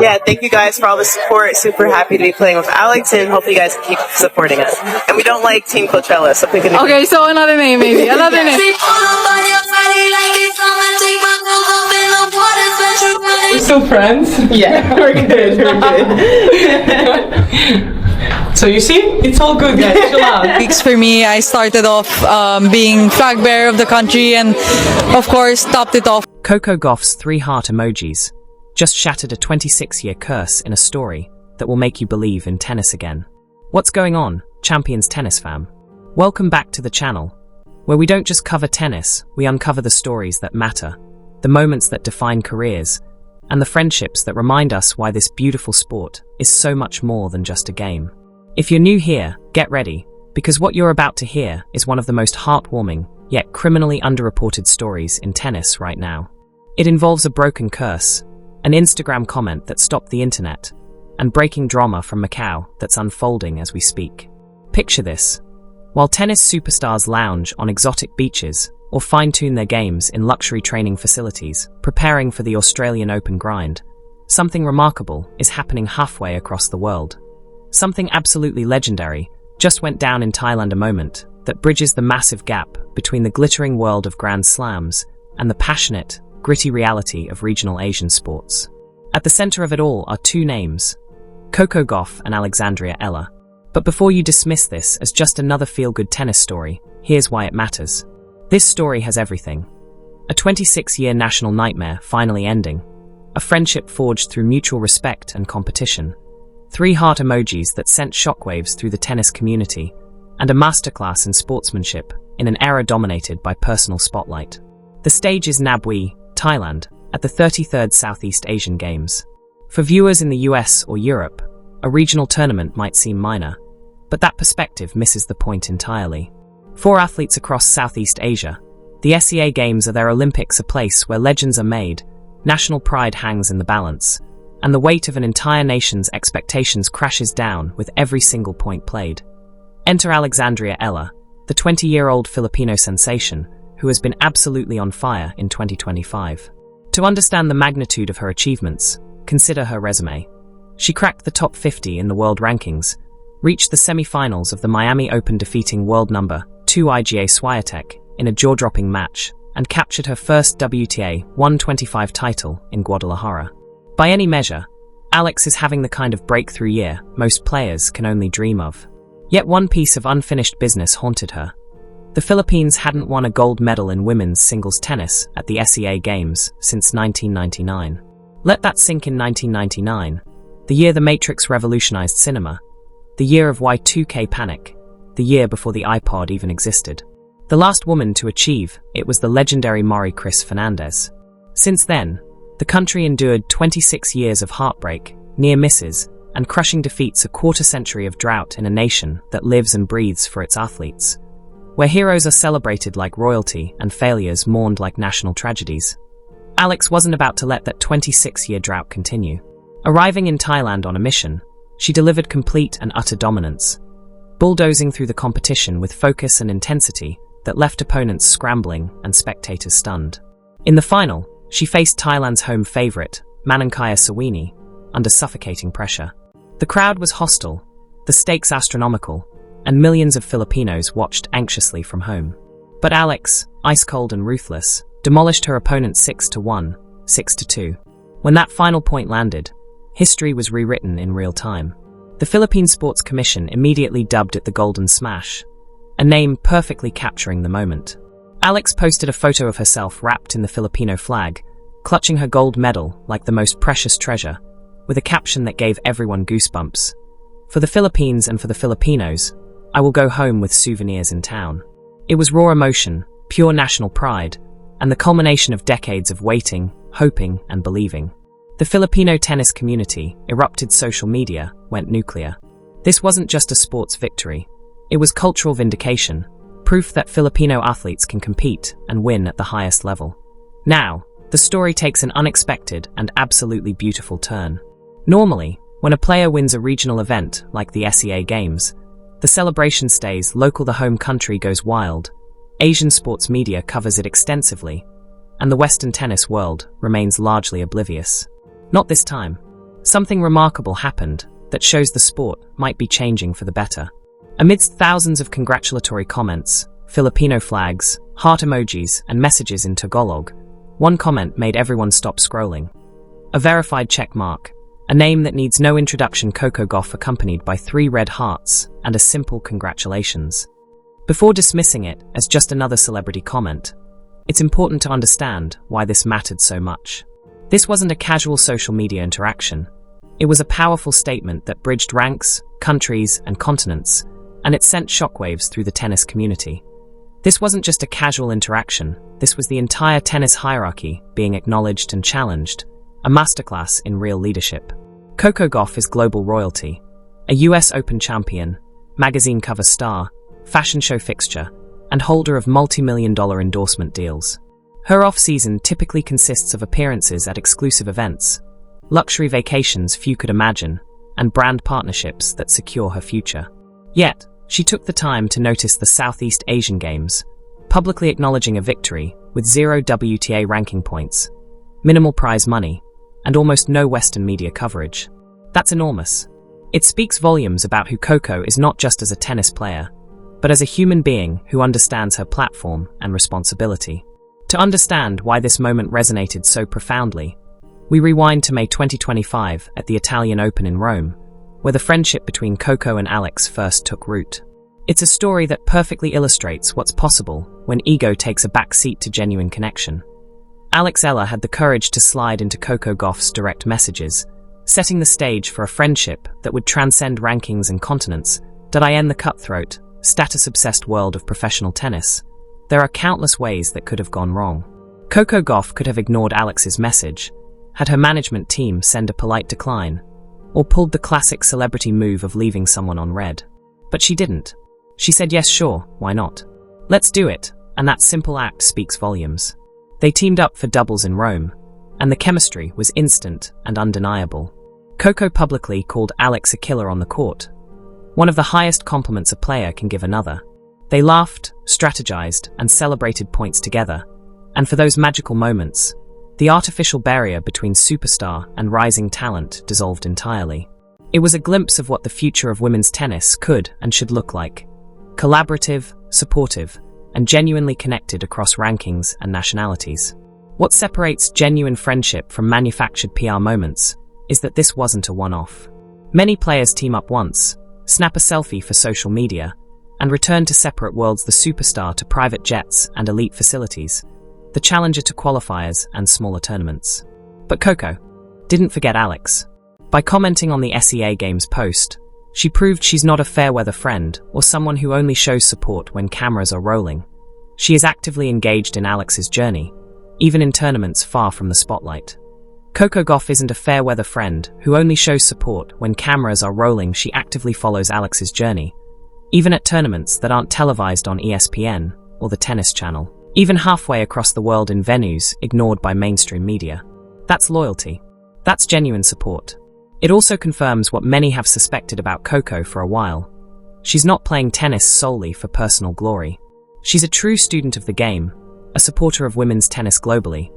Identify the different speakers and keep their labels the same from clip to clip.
Speaker 1: Yeah, thank you guys for all the support. Super happy to be playing with Alex, and hope you guys keep supporting us. And we don't like Team Coachella, so pick a new
Speaker 2: Okay, so another name maybe. Another name.
Speaker 3: We're still friends?
Speaker 1: Yeah, we're good.
Speaker 3: So you see, it's all good, guys. Chill out.
Speaker 2: Weeks for me, I started off being flag bearer of the country and, of course, topped it off.
Speaker 4: Coco Gauff's 3 heart emojis just shattered a 26-year curse in a story that will make you believe in tennis again. What's going on, Champions Tennis fam? Welcome back to the channel, where we don't just cover tennis, we uncover the stories that matter, the moments that define careers, and the friendships that remind us why this beautiful sport is so much more than just a game. If you're new here, get ready, because what you're about to hear is one of the most heartwarming, yet criminally underreported stories in tennis right now. It involves a broken curse, an Instagram comment that stopped the internet, and breaking drama from Macau that's unfolding as we speak. Picture this. While tennis superstars lounge on exotic beaches or fine-tune their games in luxury training facilities, preparing for the Australian Open grind, something remarkable is happening halfway across the world. Something absolutely legendary just went down in Thailand, a moment that bridges the massive gap between the glittering world of Grand Slams and the passionate, gritty reality of regional Asian sports. At the center of it all are 2 names, Coco Gauff and Alexandria Eala. But before you dismiss this as just another feel-good tennis story, here's why it matters. This story has everything. A 26-year national nightmare finally ending, a friendship forged through mutual respect and competition, 3 heart emojis that sent shockwaves through the tennis community, and a masterclass in sportsmanship in an era dominated by personal spotlight. The stage is Nabui, Thailand, at the 33rd Southeast Asian Games. For viewers in the US or Europe, a regional tournament might seem minor, but that perspective misses the point entirely. 4 athletes across Southeast Asia, the SEA Games are their Olympics, a place where legends are made, national pride hangs in the balance, and the weight of an entire nation's expectations crashes down with every single point played. Enter Alexandria Eala, the 20-year-old Filipino sensation who has been absolutely on fire in 2025. To understand the magnitude of her achievements, consider her resume. She cracked the top 50 in the world rankings, reached the semi-finals of the Miami Open defeating world number 2 Iga Swiatek in a jaw-dropping match, and captured her first WTA 125 title in Guadalajara. By any measure, Alex is having the kind of breakthrough year most players can only dream of. Yet one piece of unfinished business haunted her. The Philippines hadn't won a gold medal in women's singles tennis at the SEA Games since 1999. Let that sink in. 1999, the year the Matrix revolutionized cinema, the year of Y2K panic, the year before the iPod even existed. The last woman to achieve it was the legendary Mari Chris Fernandez. Since then, the country endured 26 years of heartbreak, near misses, and crushing defeats, a quarter-century of drought in a nation that lives and breathes for its athletes, where heroes are celebrated like royalty and failures mourned like national tragedies. Alex wasn't about to let that 26-year drought continue. Arriving in Thailand on a mission, she delivered complete and utter dominance, bulldozing through the competition with focus and intensity that left opponents scrambling and spectators stunned. In the final, she faced Thailand's home favorite, Manangkaya Sawini, under suffocating pressure. The crowd was hostile, the stakes astronomical, and millions of Filipinos watched anxiously from home. But Alex, ice-cold and ruthless, demolished her opponent 6-1, 6-2. When that final point landed, history was rewritten in real time. The Philippine Sports Commission immediately dubbed it the Golden Smash, a name perfectly capturing the moment. Alex posted a photo of herself wrapped in the Filipino flag, clutching her gold medal like the most precious treasure, with a caption that gave everyone goosebumps. For the Philippines and for the Filipinos, I will go home with souvenirs in town. It was raw emotion, pure national pride, and the culmination of decades of waiting, hoping, and believing. The Filipino tennis community erupted, social media went nuclear. This wasn't just a sports victory. It was cultural vindication, proof that Filipino athletes can compete and win at the highest level. Now, the story takes an unexpected and absolutely beautiful turn. Normally, when a player wins a regional event like the SEA Games, the celebration stays local, the home country goes wild, Asian sports media covers it extensively, and the Western tennis world remains largely oblivious. Not this time. something remarkable happened that shows the sport might be changing for the better. Amidst thousands of congratulatory comments, Filipino flags, heart emojis, and messages in Tagalog, one comment made everyone stop scrolling. A verified check mark, a name that needs no introduction, Coco Gauff, accompanied by 3 red hearts and a simple congratulations. Before dismissing it as just another celebrity comment, it's important to understand why this mattered so much. This wasn't a casual social media interaction. It was a powerful statement that bridged ranks, countries, and continents, and it sent shockwaves through the tennis community. This wasn't just a casual interaction, this was the entire tennis hierarchy being acknowledged and challenged, a masterclass in real leadership. Coco Gauff is global royalty, a US Open champion, magazine cover star, fashion show fixture, and holder of multi-million-dollar endorsement deals. Her off-season typically consists of appearances at exclusive events, luxury vacations few could imagine, and brand partnerships that secure her future. Yet, she took the time to notice the Southeast Asian Games, publicly acknowledging a victory with 0 WTA ranking points, minimal prize money, and almost no Western media coverage. That's enormous. It speaks volumes about who Coco is, not just as a tennis player, but as a human being who understands her platform and responsibility. To understand why this moment resonated so profoundly, we rewind to May 2025 at the Italian Open in Rome, where the friendship between Coco and Alex first took root. It's a story that perfectly illustrates what's possible when ego takes a back seat to genuine connection. Alex Eala had the courage to slide into Coco Gauff's direct messages, setting the stage for a friendship that would transcend rankings and continents. In the cutthroat, status-obsessed world of professional tennis, there are countless ways that could have gone wrong. Coco Gauff could have ignored Alex's message, had her management team send a polite decline, or pulled the classic celebrity move of leaving someone on red. But she didn't. She said, yes, sure, why not? Let's do it, and that simple act speaks volumes. They teamed up for doubles in Rome, and the chemistry was instant and undeniable. Coco publicly called Alex a killer on the court, one of the highest compliments a player can give another. They laughed, strategized, and celebrated points together, and for those magical moments, the artificial barrier between superstar and rising talent dissolved entirely. It was a glimpse of what the future of women's tennis could and should look like: collaborative, supportive, and genuinely connected across rankings and nationalities. What separates genuine friendship from manufactured PR moments is that this wasn't a one-off. Many players team up once, snap a selfie for social media, and return to separate worlds: the superstar to private jets and elite facilities, the challenger to qualifiers and smaller tournaments. But Coco didn't forget Alex. By commenting on the SEA Games post, she proved she's not a fair-weather friend or someone who only shows support when cameras are rolling. She is actively engaged in Alex's journey, even in tournaments far from the spotlight. Coco Gauff isn't a fair-weather friend who only shows support when cameras are rolling. She actively follows Alex's journey, even at tournaments that aren't televised on ESPN or the Tennis Channel, even halfway across the world in venues ignored by mainstream media. That's loyalty. That's genuine support. It also confirms what many have suspected about Coco for a while. She's not playing tennis solely for personal glory. She's a true student of the game, a supporter of women's tennis globally,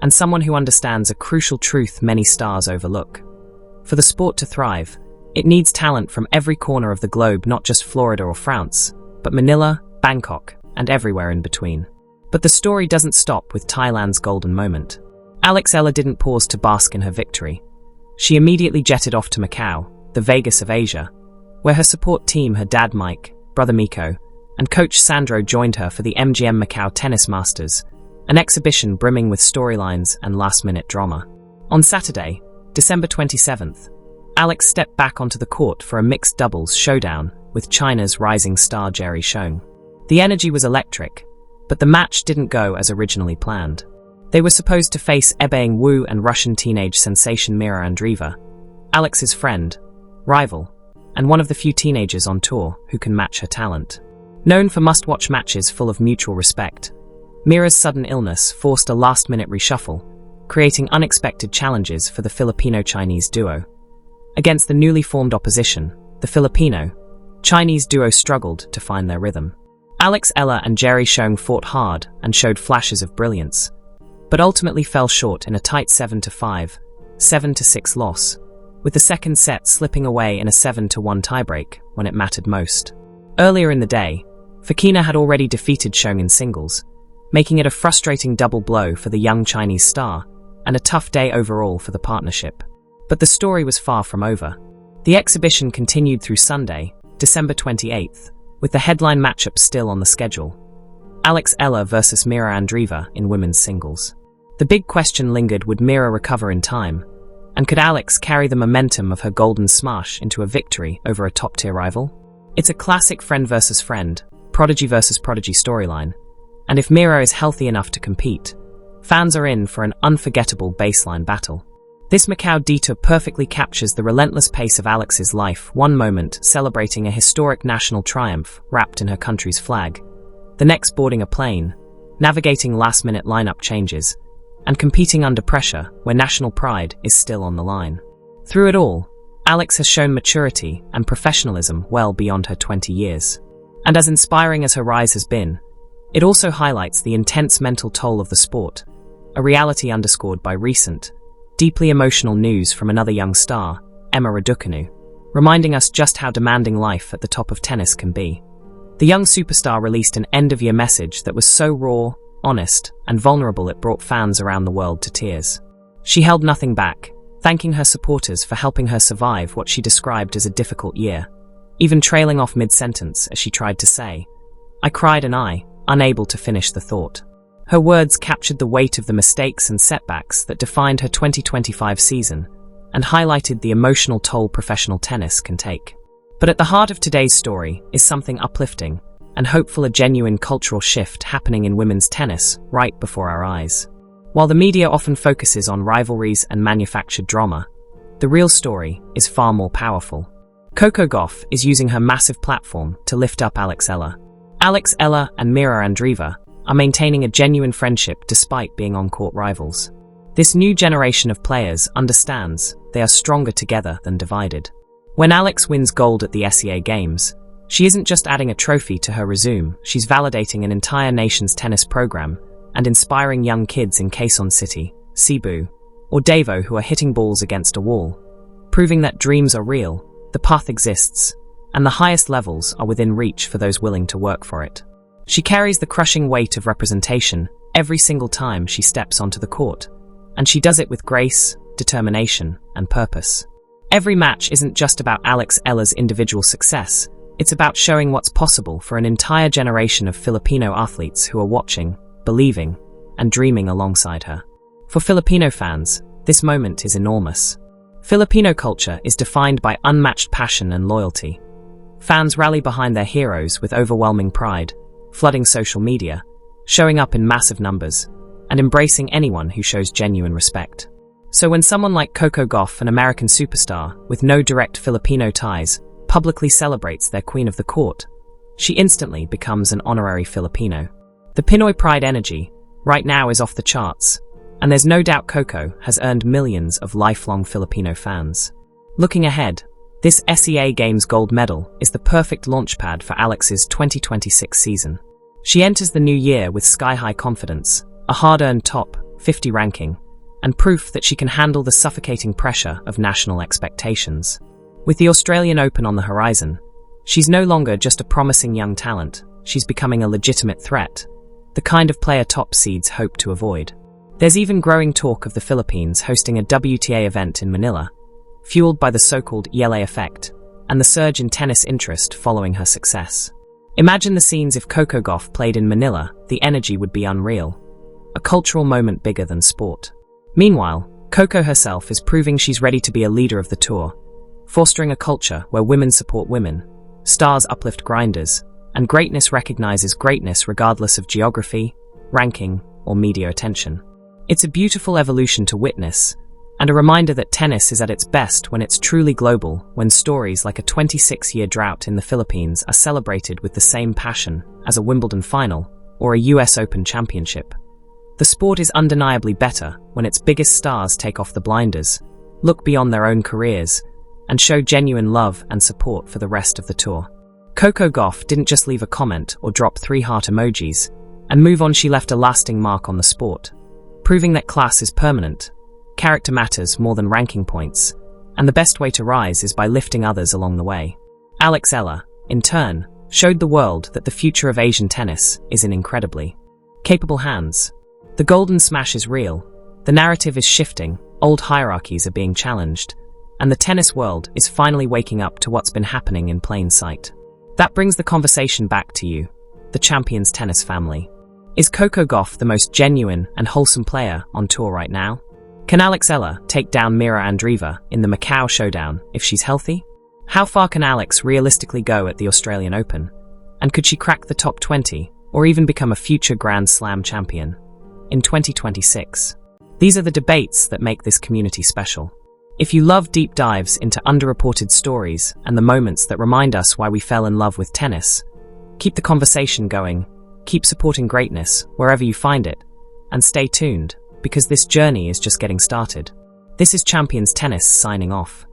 Speaker 4: and someone who understands a crucial truth many stars overlook. For the sport to thrive, it needs talent from every corner of the globe, not just Florida or France, but Manila, Bangkok, and everywhere in between. But the story doesn't stop with Thailand's golden moment. Alex Eala didn't pause to bask in her victory. She immediately jetted off to Macau, the Vegas of Asia, where her support team, her dad Mike, brother Miko, and coach Sandro joined her for the MGM Macau Tennis Masters, an exhibition brimming with storylines and last-minute drama. On Saturday, December 27th, Alex stepped back onto the court for a mixed doubles showdown with China's rising star Jerry Sheng. The energy was electric, but the match didn't go as originally planned. They were supposed to face Ebeng Wu and Russian teenage sensation Mira Andreeva, Alex's friend, rival, and one of the few teenagers on tour who can match her talent. Known for must-watch matches full of mutual respect, Mira's sudden illness forced a last-minute reshuffle, creating unexpected challenges for the Filipino-Chinese duo. Against the newly formed opposition, the Filipino-Chinese duo struggled to find their rhythm. Alex Eala and Jerry Sheng fought hard and showed flashes of brilliance, but ultimately fell short in a tight 7-5, 7-6 loss. with the second set slipping away in a 7-1 tiebreak when it mattered most. Earlier in the day, Fokina had already defeated Xiong in singles, making it a frustrating double blow for the young Chinese star and a tough day overall for the partnership. But the story was far from over. The exhibition continued through Sunday, December 28th, with the headline matchup still on the schedule: Alex Eala versus Mira Andreeva in women's singles. The big question lingered: would Mira recover in time? And could Alex carry the momentum of her golden smash into a victory over a top-tier rival? It's a classic friend versus friend, prodigy versus prodigy storyline, and if Mira is healthy enough to compete, fans are in for an unforgettable baseline battle. This Macau detour perfectly captures the relentless pace of Alex's life, one moment celebrating a historic national triumph wrapped in her country's flag, the next boarding a plane, navigating last-minute lineup changes, and competing under pressure where national pride is still on the line. Through it all, Alex has shown maturity and professionalism well beyond her 20 years. And as inspiring as her rise has been, it also highlights the intense mental toll of the sport, a reality underscored by recent, deeply emotional news from another young star, Emma Raducanu, reminding us just how demanding life at the top of tennis can be. The young superstar released an end-of-year message that was so raw, honest, and vulnerable it brought fans around the world to tears. She held nothing back, thanking her supporters for helping her survive what she described as a difficult year, even trailing off mid-sentence as she tried to say, "I cried and unable to finish the thought." Her words captured the weight of the mistakes and setbacks that defined her 2025 season and highlighted the emotional toll professional tennis can take. But at the heart of today's story is something uplifting and hopeful: a genuine cultural shift happening in women's tennis right before our eyes. While the media often focuses on rivalries and manufactured drama, the real story is far more powerful. Coco Gauff is using her massive platform to lift up Alex Eala. Alex Eala and Mira Andreeva are maintaining a genuine friendship despite being on-court rivals. This new generation of players understands they are stronger together than divided. When Alex wins gold at the SEA Games, she isn't just adding a trophy to her resume, she's validating an entire nation's tennis program and inspiring young kids in Quezon City, Cebu, or Davao who are hitting balls against a wall, proving that dreams are real, the path exists, and the highest levels are within reach for those willing to work for it. She carries the crushing weight of representation every single time she steps onto the court, and she does it with grace, determination, and purpose. Every match isn't just about Alex Eala's individual success, it's about showing what's possible for an entire generation of Filipino athletes who are watching, believing, and dreaming alongside her. For Filipino fans, this moment is enormous. Filipino culture is defined by unmatched passion and loyalty. Fans rally behind their heroes with overwhelming pride, flooding social media, showing up in massive numbers, and embracing anyone who shows genuine respect. So when someone like Coco Gauff, an American superstar with no direct Filipino ties, publicly celebrates their queen of the court, she instantly becomes an honorary Filipino. The Pinoy pride energy, right now, is off the charts, and there's no doubt Coco has earned millions of lifelong Filipino fans. Looking ahead, this SEA Games gold medal is the perfect launchpad for Alex's 2026 season. She enters the new year with sky-high confidence, a hard-earned top 50 ranking, and proof that she can handle the suffocating pressure of national expectations. With the Australian Open on the horizon, she's no longer just a promising young talent, she's becoming a legitimate threat, the kind of player top seeds hope to avoid. There's even growing talk of the Philippines hosting a WTA event in Manila, fueled by the so-called ELA effect, and the surge in tennis interest following her success. Imagine the scenes if Coco Gauff played in Manila, the energy would be unreal. A cultural moment bigger than sport. Meanwhile, Coco herself is proving she's ready to be a leader of the tour, fostering a culture where women support women, stars uplift grinders, and greatness recognizes greatness regardless of geography, ranking, or media attention. It's a beautiful evolution to witness, and a reminder that tennis is at its best when it's truly global, when stories like a 26-year drought in the Philippines are celebrated with the same passion as a Wimbledon final or a US Open championship. The sport is undeniably better when its biggest stars take off the blinders, look beyond their own careers, and show genuine love and support for the rest of the tour. Coco Gauff didn't just leave a comment or drop 3 heart emojis and move on. She left a lasting mark on the sport, proving that class is permanent, character matters more than ranking points, and the best way to rise is by lifting others along the way. Alex Eala, in turn, showed the world that the future of Asian tennis is in incredibly capable hands. The golden smash is real, the narrative is shifting, old hierarchies are being challenged, and the tennis world is finally waking up to what's been happening in plain sight. That brings the conversation back to you, the Champions Tennis family. Is Coco Gauff the most genuine and wholesome player on tour right now? Can Alex Eala take down Mira Andreeva in the Macau showdown if she's healthy? How far can Alex realistically go at the Australian Open? And could she crack the top 20 or even become a future Grand Slam champion in 2026? These are the debates that make this community special. If you love deep dives into underreported stories and the moments that remind us why we fell in love with tennis, keep the conversation going, keep supporting greatness wherever you find it, and stay tuned, because this journey is just getting started. This is Champions Tennis signing off.